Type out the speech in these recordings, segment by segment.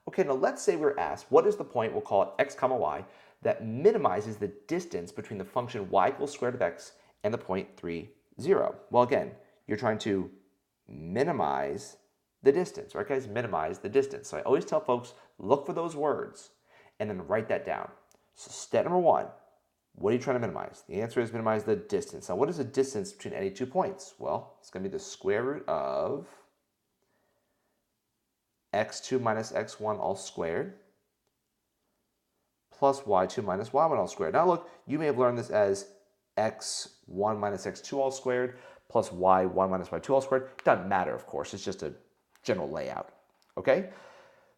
Okay, now let's say we're asked, what is the point, we'll call it x comma y, that minimizes the distance between the function y equals square root of x and the point 3, 0. Well, again, you're trying to minimize the distance, right guys? Minimize the distance. So I always tell folks, look for those words and then write that down. So step number one, what are you trying to minimize? The answer is minimize the distance. Now, what is the distance between any 2 points? Well, it's going to be the square root of x2 minus x1 all squared plus y2 minus y1 all squared. Now look, you may have learned this as x1 minus x2 all squared plus y1 minus y2 all squared. It doesn't matter, of course. It's just a general layout, okay?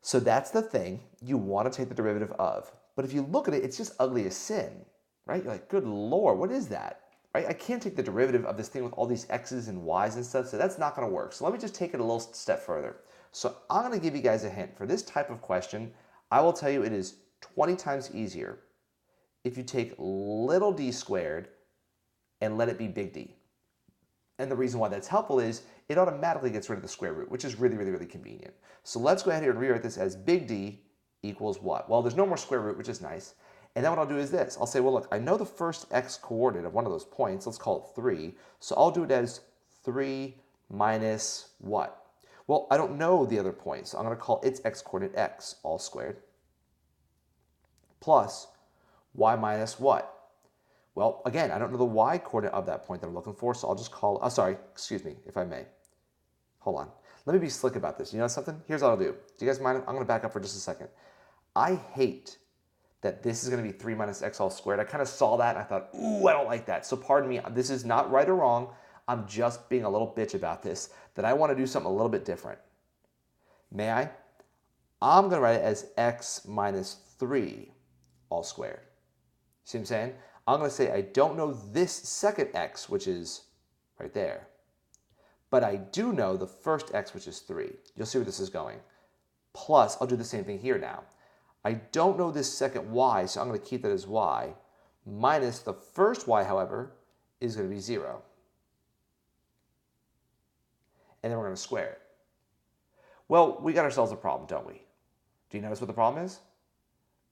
So that's the thing you want to take the derivative of. But if you look at it, it's just ugly as sin, right? You're like, good Lord, what is that? Right? I can't take the derivative of this thing with all these x's and y's and stuff, so that's not going to work. So let me just take it a little step further. So I'm going to give you guys a hint. For this type of question, I will tell you it is 20 times easier if you take little d squared and let it be big D. And the reason why that's helpful is it automatically gets rid of the square root, which is really, really, really convenient. So let's go ahead here and rewrite this as big D equals what? Well, there's no more square root, which is nice. And then what I'll do is this. I'll say, well, look, I know the first x coordinate of one of those points. Let's call it 3. So I'll do it as 3 minus what? Well, I don't know the other point, so I'm going to call its x coordinate x, all squared, plus y minus what? Well, again, I don't know the y coordinate of that point that I'm looking for, so I'll just call, oh, sorry, excuse me, if I may. Hold on. Let me be slick about this. You know something? Here's what I'll do. Do you guys mind? I'm going to back up for just a second. I hate that this is going to be 3 minus x all squared. I kind of saw that and I thought, ooh, I don't like that. So pardon me, this is not right or wrong. I'm just being a little bitch about this, that I want to do something a little bit different. May I? I'm going to write it as x minus 3 all squared. See what I'm saying? I'm going to say I don't know this second x, which is right there. But I do know the first x, which is 3. You'll see where this is going. Plus, I'll do the same thing here now. I don't know this second y, so I'm going to keep that as y. Minus the first y, however, is going to be 0. And then we're going to square it. Well, we got ourselves a problem, don't we? Do you notice what the problem is?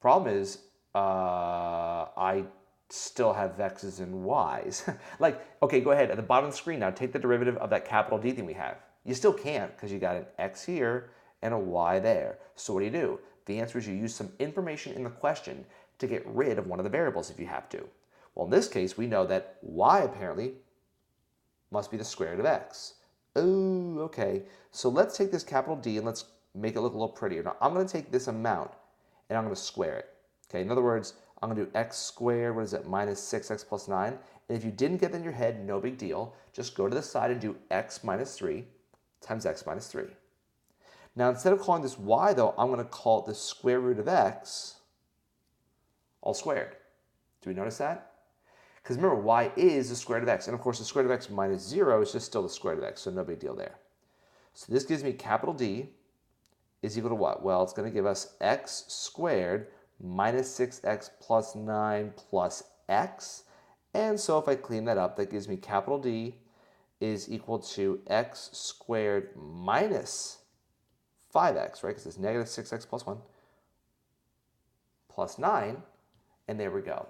Problem is, I still have x's and y's. Like, okay, go ahead. At the bottom of the screen now, take the derivative of that capital D thing we have. You still can't because you got an x here and a y there. So what do? The answer is you use some information in the question to get rid of one of the variables if you have to. Well, in this case, we know that y apparently must be the square root of x. Oh, okay. So let's take this capital D and let's make it look a little prettier. Now, I'm going to take this amount and I'm going to square it. Okay, in other words, I'm going to do x squared, what is it, minus 6x plus 9. And if you didn't get that in your head, no big deal. Just go to the side and do x minus 3 times x minus 3. Now, instead of calling this y, though, I'm going to call it the square root of x all squared. Do we notice that? Because remember, y is the square root of x. And of course, the square root of x minus 0 is just still the square root of x, so no big deal there. So this gives me capital D is equal to what? Well, it's going to give us x squared minus 6x plus 9 plus x. And so if I clean that up, that gives me capital D is equal to x squared minus 5x, right? Because it's negative 6x plus 1 plus 9. And there we go.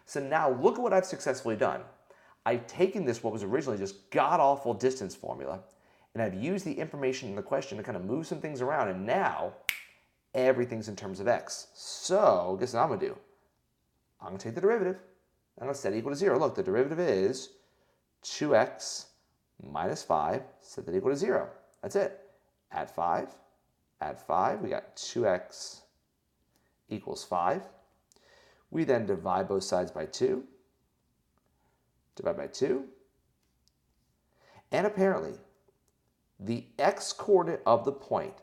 So now look at what I've successfully done. I've taken this, what was originally just god-awful distance formula, and I've used the information in the question to kind of move some things around, and now everything's in terms of x. So guess what I'm going to do? I'm going to take the derivative, and I'm going to set it equal to 0. Look, the derivative is 2x minus 5, set that equal to 0. That's it. Add 5, we got 2x equals 5. We then divide both sides by 2, divide by 2, and apparently the x coordinate of the point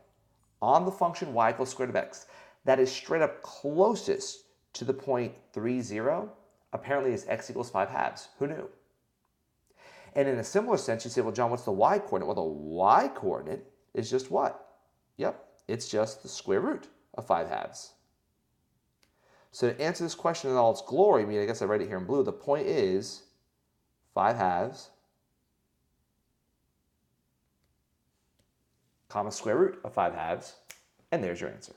on the function y equals square root of x that is straight up closest to the point 3, 0 apparently is x equals 5 halves. Who knew? And in a similar sense, you say, well, John, what's the y coordinate? Well, the y coordinate is just what? Yep, it's just the square root of 5 halves. So to answer this question in all its glory, I mean, I guess I write it here in blue, the point is 5 halves, comma square root of 5 halves, and there's your answer.